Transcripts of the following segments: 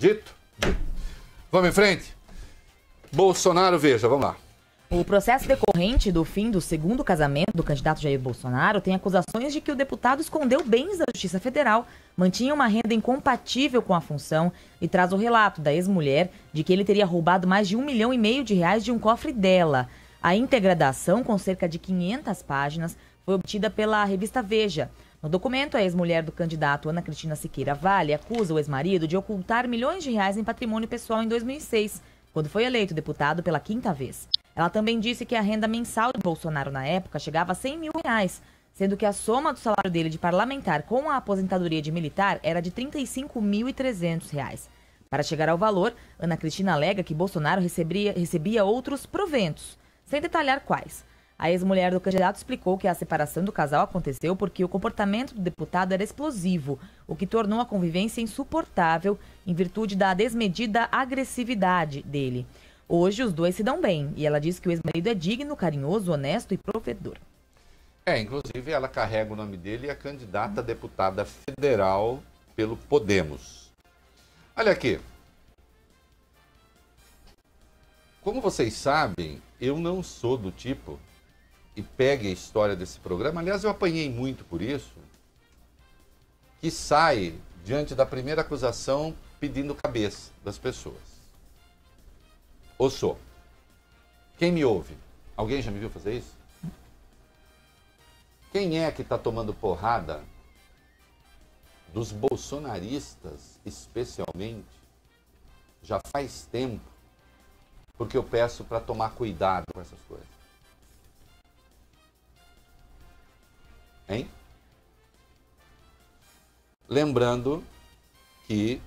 Dito? Dito. Vamos em frente? Bolsonaro, veja, vamos lá. O processo decorrente do fim do segundo casamento do candidato Jair Bolsonaro tem acusações de que o deputado escondeu bens da Justiça Federal, mantinha uma renda incompatível com a função e traz o relato da ex-mulher de que ele teria roubado mais de R$1,5 milhão de um cofre dela. A íntegra da ação, com cerca de 500 páginas, foi obtida pela revista Veja. No documento, a ex-mulher do candidato Ana Cristina Siqueira Vale acusa o ex-marido de ocultar milhões de reais em patrimônio pessoal em 2006, quando foi eleito deputado pela 5ª vez. Ela também disse que a renda mensal de Bolsonaro na época chegava a R$100 mil, sendo que a soma do salário dele de parlamentar com a aposentadoria de militar era de R$ 35.300. Para chegar ao valor, Ana Cristina alega que Bolsonaro recebia outros proventos, sem detalhar quais. A ex-mulher do candidato explicou que a separação do casal aconteceu porque o comportamento do deputado era explosivo, o que tornou a convivência insuportável em virtude da desmedida agressividade dele. Hoje, os dois se dão bem, e ela diz que o ex-marido é digno, carinhoso, honesto e provedor. Inclusive, ela carrega o nome dele e é candidata a deputada federal pelo Podemos. Olha aqui. Como vocês sabem, eu não sou do tipo, e pegue a história desse programa, aliás, eu apanhei muito por isso, que sai diante da primeira acusação pedindo cabeça das pessoas. Ou sou. Quem me ouve? Alguém já me viu fazer isso? Quem é que está tomando porrada dos bolsonaristas, especialmente, já faz tempo, porque eu peço para tomar cuidado com essas coisas? Hein? Lembrando que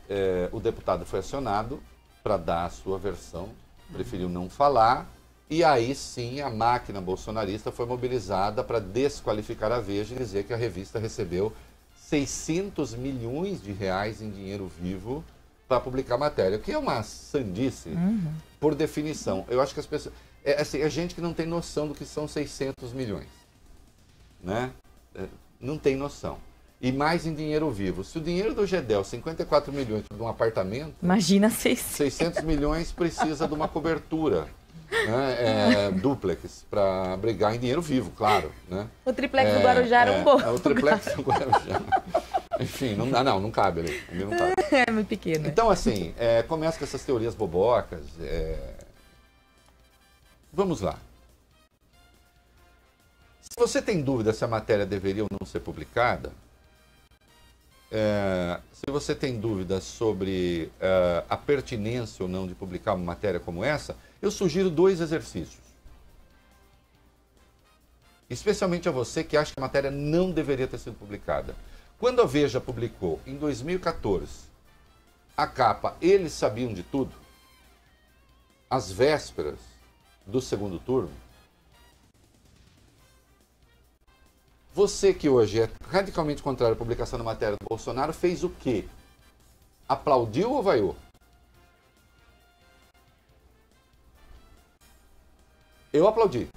o deputado foi acionado para dar a sua versão, preferiu não falar, e aí sim a máquina bolsonarista foi mobilizada para desqualificar a Veja e dizer que a revista recebeu R$600 milhões em dinheiro vivo para publicar matéria, o que é uma sandice, por definição. Eu acho que as pessoas... É gente que não tem noção do que são 600 milhões, né? Não tem noção. E mais em dinheiro vivo. Se o dinheiro do Gedel, 54 milhões de um apartamento... Imagina 600 milhões precisa de uma cobertura, né? Dúplex, para brigar em dinheiro vivo, claro. Né? O triplex do Guarujá era um bom. O triplex do Guarujá. Enfim, não cabe ali. Não cabe. É muito pequeno. Então, assim, começa com essas teorias bobocas. Vamos lá. Se você tem dúvida se a matéria deveria ou não ser publicada, se você tem dúvidas sobre a pertinência ou não de publicar uma matéria como essa, eu sugiro 2 exercícios. Especialmente a você que acha que a matéria não deveria ter sido publicada. Quando a Veja publicou, em 2014, a capa Eles Sabiam de Tudo, às vésperas do segundo turno, você que hoje é radicalmente contrário à publicação da matéria do Bolsonaro, fez o quê? Aplaudiu ou vaiou? Eu aplaudi.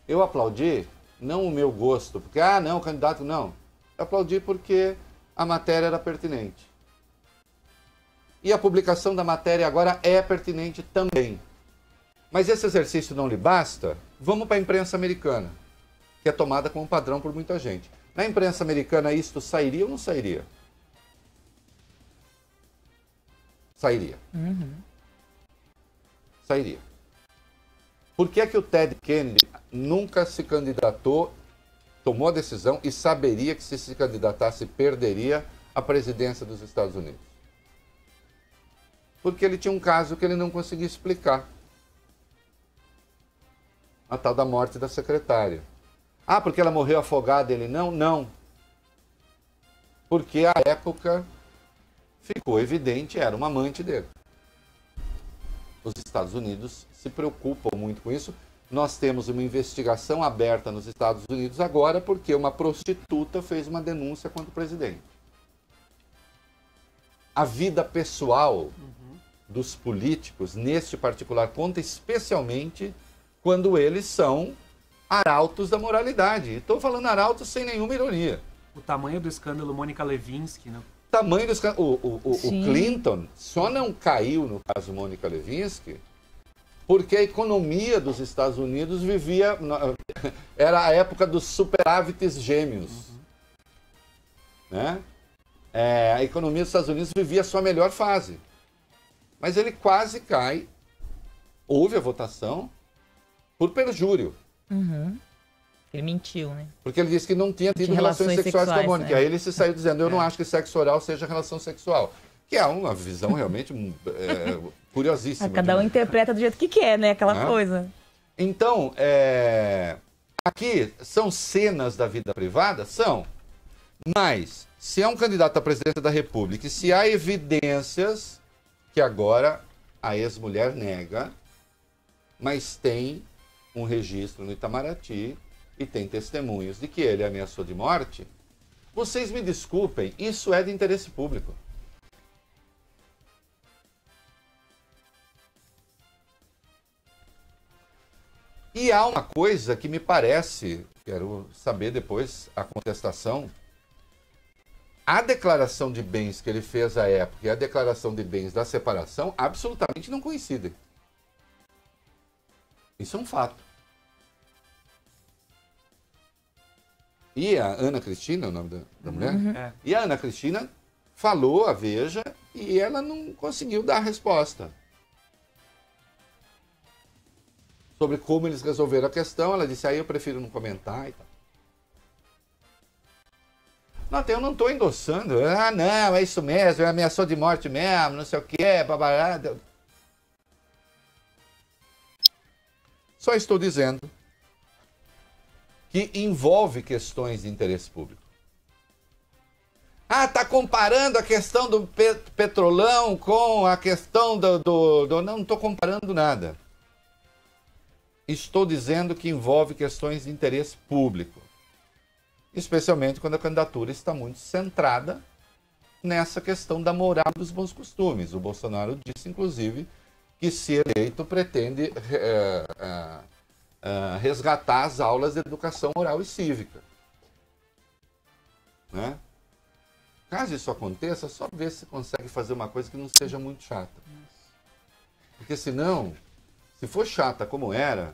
Eu aplaudi, não o meu gosto, porque, não, o candidato, não. Eu aplaudi porque a matéria era pertinente. E a publicação da matéria agora é pertinente também. Mas esse exercício não lhe basta? Vamos para a imprensa americana, que é tomada como padrão por muita gente. Na imprensa americana, isto sairia ou não sairia? Sairia. Sairia. Por que é que o Ted Kennedy nunca se candidatou, tomou a decisão e saberia que se candidatasse perderia a presidência dos Estados Unidos? Porque ele tinha um caso que ele não conseguia explicar. A tal da morte da secretária. Porque ela morreu afogada, ele não? Não. Porque à época ficou evidente, era uma amante dele. Os Estados Unidos se preocupam muito com isso. Nós temos uma investigação aberta nos Estados Unidos agora porque uma prostituta fez uma denúncia contra o presidente. A vida pessoal dos políticos, neste particular, conta especialmente quando eles são arautos da moralidade. Estou falando arautos sem nenhuma ironia. O tamanho do escândalo Mônica Lewinsky, né? tamanho dos... O Sim. Clinton só não caiu, no caso Mônica Lewinsky, porque a economia dos Estados Unidos vivia... Era a época dos superávites gêmeos. Né? A economia dos Estados Unidos vivia a sua melhor fase. Mas ele quase cai. Houve a votação por perjúrio. Ele mentiu, né? Porque ele disse que não tinha tido relações sexuais com a Mônica. Aí ele se saiu dizendo, eu não acho que sexo oral seja relação sexual. Que é uma visão realmente curiosíssima. Cada um interpreta do jeito que quer, né? Aquela coisa. Então, aqui são cenas da vida privada? São. Mas, se é um candidato à presidência da República e se há evidências que agora a ex-mulher nega, mas tem um registro no Itamaraty e tem testemunhos de que ele ameaçou de morte, vocês me desculpem, isso é de interesse público. E há uma coisa que me parece, quero saber depois a contestação, a declaração de bens que ele fez à época e a declaração de bens da separação absolutamente não coincidem. Isso é um fato. E a Ana Cristina, é o nome da mulher? E a Ana Cristina falou à Veja e ela não conseguiu dar a resposta. Sobre como eles resolveram a questão, ela disse, aí eu prefiro não comentar e tal. Não, eu não estou endossando. Ah, não, é isso mesmo, é ameaçou de morte mesmo, não sei o que, babará. Só estou dizendo que envolve questões de interesse público. Ah, está comparando a questão do petrolão com a questão Não estou comparando nada. Estou dizendo que envolve questões de interesse público. Especialmente quando a candidatura está muito centrada nessa questão da moral dos bons costumes. O Bolsonaro disse, inclusive, que se eleito pretende resgatar as aulas de educação moral e cívica. Né? Caso isso aconteça, só ver se consegue fazer uma coisa que não seja muito chata. Porque senão, se for chata como era,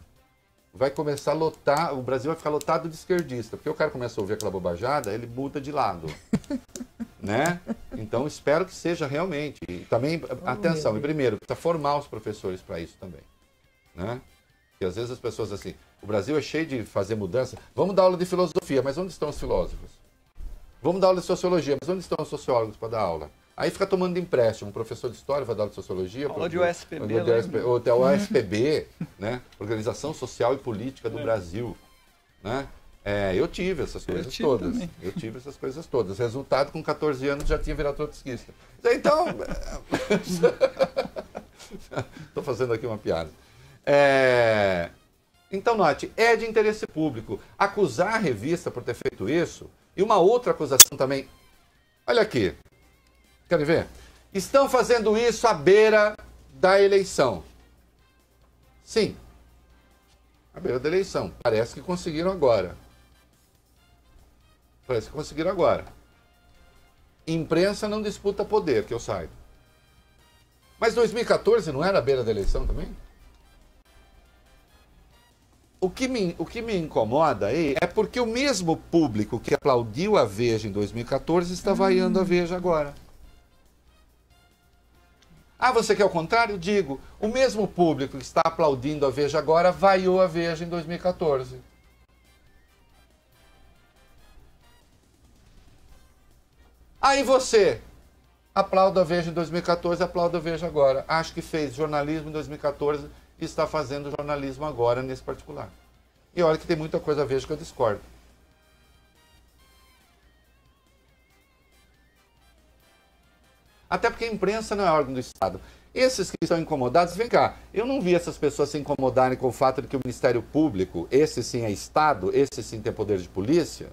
vai começar a lotar, o Brasil vai ficar lotado de esquerdista, porque o cara começa a ouvir aquela bobajada, ele muda de lado. Né? Então, espero que seja realmente. E também, atenção, e primeiro, precisa formar os professores para isso também. Né? Porque às vezes as pessoas assim, o Brasil é cheio de fazer mudança. Vamos dar aula de filosofia, mas onde estão os filósofos? Vamos dar aula de sociologia, mas onde estão os sociólogos para dar aula? Aí fica tomando empréstimo. Um professor de história vai dar aula de sociologia. Aula de USPB. Ou até o USPB, né? Organização Social e Política do Brasil. Né? Eu tive essas coisas todas. Também. Eu tive essas coisas todas. Resultado, com 14 anos já tinha virado trotskista. Então, estou fazendo aqui uma piada. Então, note, é de interesse público acusar a revista por ter feito isso. E uma outra acusação também. Olha aqui. Querem ver? Estão fazendo isso à beira da eleição. Sim. À beira da eleição. Parece que conseguiram agora. Parece que conseguiram agora. Imprensa não disputa poder, que eu saiba. Mas 2014 não era à beira da eleição também? O que me incomoda aí é porque o mesmo público que aplaudiu a Veja em 2014 está vaiando a Veja agora. Ah, você quer o contrário? Digo, o mesmo público que está aplaudindo a Veja agora vaiou a Veja em 2014. Aí você aplauda a Veja em 2014, aplauda a Veja agora. Acho que fez jornalismo em 2014 e está fazendo jornalismo agora nesse particular. E olha que tem muita coisa a Veja que eu discordo. Até porque a imprensa não é órgão do Estado. Esses que estão incomodados, vem cá, eu não vi essas pessoas se incomodarem com o fato de que o Ministério Público, esse sim é Estado, esse sim tem poder de polícia,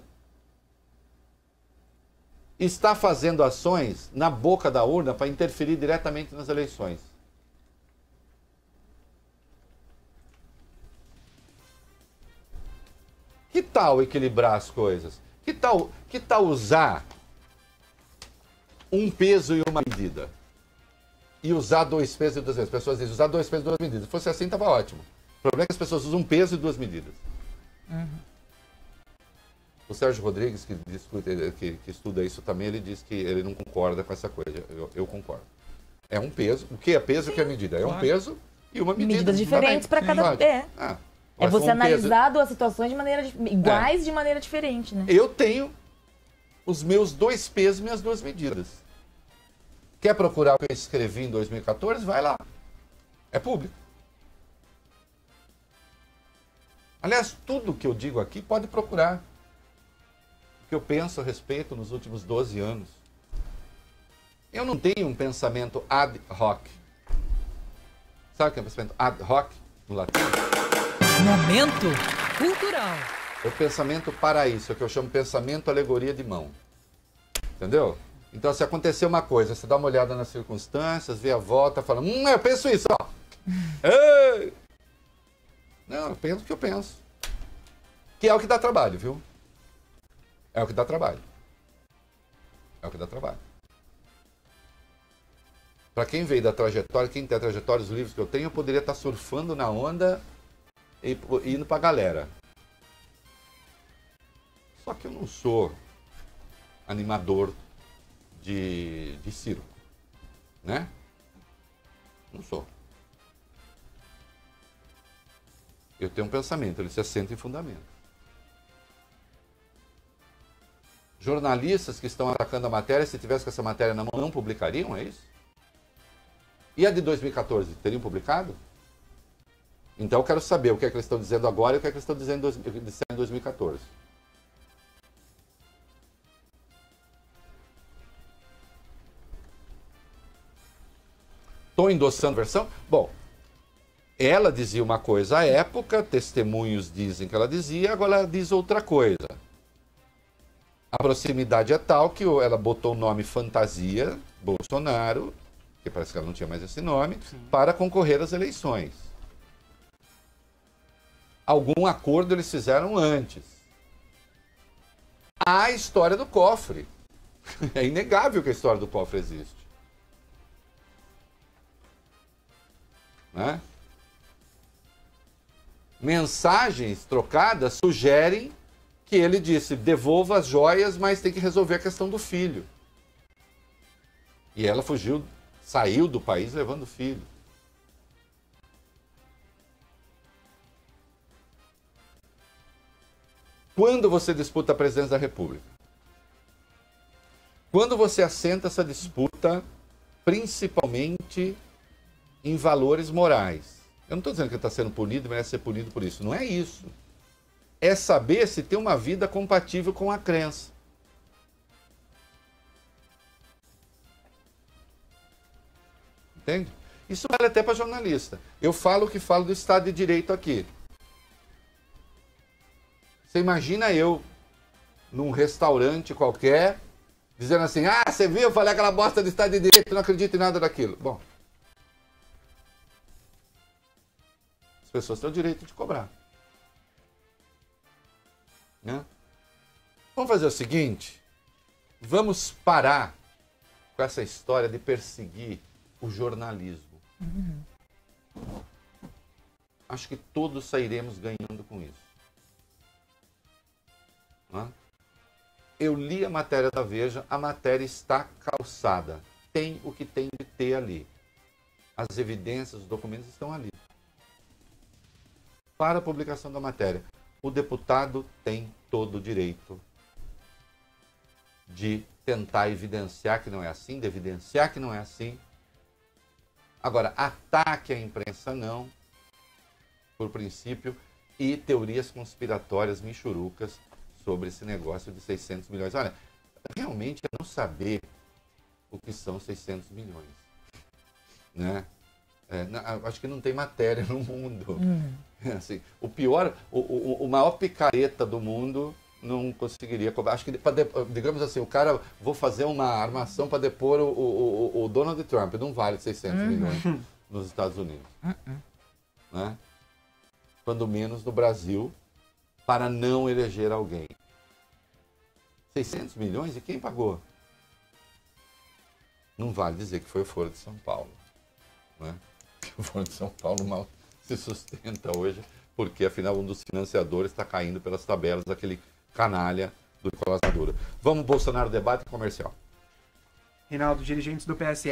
está fazendo ações na boca da urna para interferir diretamente nas eleições. Que tal equilibrar as coisas? Que tal usar um peso e uma medida. E usar 2 pesos e 2 medidas. As pessoas dizem, usar 2 pesos e 2 medidas. Se fosse assim, estava ótimo. O problema é que as pessoas usam 1 peso e 2 medidas. O Sérgio Rodrigues, que estuda isso também, ele diz que ele não concorda com essa coisa. Eu concordo. É um peso. O que é peso e o que é medida? É um peso e uma medida. Medidas diferentes para cada... É você analisar duas situações de maneira iguais de maneira diferente, né? Eu tenho os meus 2 pesos e minhas 2 medidas. Quer procurar o que eu escrevi em 2014? Vai lá. É público. Aliás, tudo que eu digo aqui pode procurar. O que eu penso a respeito nos últimos 12 anos. Eu não tenho um pensamento ad hoc. Sabe o que é um pensamento ad hoc no latim? Momento cultural. É o pensamento para isso, é o que eu chamo pensamento alegoria de mão. Entendeu? Então, se acontecer uma coisa, você dá uma olhada nas circunstâncias, vê a volta, fala, eu penso isso, ó. Ei! Não, eu penso o que eu penso. Que é o que dá trabalho, viu? É o que dá trabalho. É o que dá trabalho. Para quem veio da trajetória, quem tem a trajetória, os livros que eu tenho, eu poderia estar surfando na onda e indo para a galera. Só que eu não sou animador de circo, né? Não sou. Eu tenho um pensamento, ele se assenta em fundamento. Jornalistas que estão atacando a matéria, se tivesse com essa matéria na mão, não publicariam, é isso? E a de 2014, teriam publicado? Então eu quero saber o que é que eles estão dizendo agora e o que é que eles estão dizendo em 2014. Estou endossando a versão? Bom, ela dizia uma coisa à época, testemunhos dizem que ela dizia, agora ela diz outra coisa. A proximidade é tal que ela botou o nome fantasia, Bolsonaro, que parece que ela não tinha mais esse nome, para concorrer às eleições. Algum acordo eles fizeram antes. Há a história do cofre. É inegável que a história do cofre existe. Né? Mensagens trocadas sugerem que ele disse, devolva as joias, mas tem que resolver a questão do filho. E ela fugiu, saiu do país levando o filho. Quando você disputa a presidência da República? Quando você assenta essa disputa, principalmente em valores morais. Eu não estou dizendo que ele está sendo punido, merece ser punido por isso. Não é isso. É saber se tem uma vida compatível com a crença. Entende? Isso vale até para jornalista. Eu falo o que falo do Estado de Direito aqui. Você imagina eu, num restaurante qualquer, dizendo assim, você viu, eu falei aquela bosta do Estado de Direito, não acredito em nada daquilo. Bom, as pessoas têm o direito de cobrar. Né? Vamos fazer o seguinte, vamos parar com essa história de perseguir o jornalismo. Acho que todos sairemos ganhando com isso. Né? Eu li a matéria da Veja, a matéria está calçada. Tem o que tem de ter ali. As evidências, os documentos estão ali. Para a publicação da matéria, o deputado tem todo o direito de tentar evidenciar que não é assim, de evidenciar que não é assim. Agora, ataque à imprensa não, por princípio, e teorias conspiratórias michurucas sobre esse negócio de 600 milhões. Olha, realmente é não saber o que são 600 milhões. Né? Acho que não tem matéria no mundo. Assim, o pior, o maior picareta do mundo não conseguiria cobrar. Acho que, digamos assim, o cara, vou fazer uma armação para depor o Donald Trump, não vale 600 milhões nos Estados Unidos. Né? Quando menos no Brasil, para não eleger alguém. 600 milhões? E quem pagou? não vale dizer que foi o Foro de São Paulo. Né? O Foro de São Paulo mal se sustenta hoje, porque afinal um dos financiadores está caindo pelas tabelas daquele canalha do Nicolás Maduro. Vamos, Bolsonaro, debate comercial. Reinaldo, dirigentes do PSL